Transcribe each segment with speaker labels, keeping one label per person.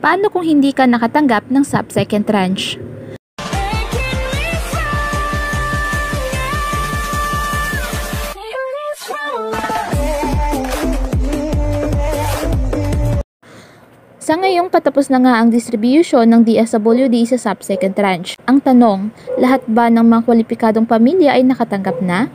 Speaker 1: Paano kung hindi ka nakatanggap ng sub-second tranche? Sa ngayong patapos na nga ang distribution ng DSWD sa sub-second tranche. Ang tanong, lahat ba ng mga kwalipikadong pamilya ay nakatanggap na?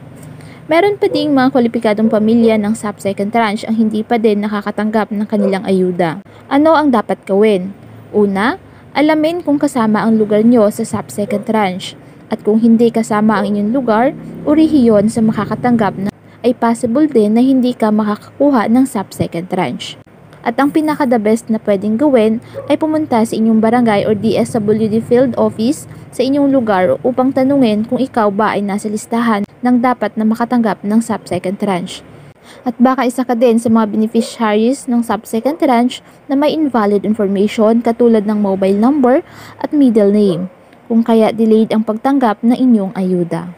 Speaker 1: Meron pa ding mga kwalipikadong pamilya ng sub-second tranche ang hindi pa din nakakatanggap ng kanilang ayuda. Ano ang dapat gawin? Una, alamin kung kasama ang lugar nyo sa sub-second tranche. At kung hindi kasama ang inyong lugar o rehiyon sa makakatanggap na, ay possible din na hindi ka makakakuha ng sub-second tranche. At ang pinaka-the best na pwedeng gawin ay pumunta sa inyong barangay or DSWD field office sa inyong lugar upang tanungin kung ikaw ba ay nasa listahan ng dapat na makatanggap ng sub-second tranche. At baka isa ka din sa mga beneficiaries ng sub-second tranche na may invalid information katulad ng mobile number at middle name, kung kaya delayed ang pagtanggap ng inyong ayuda.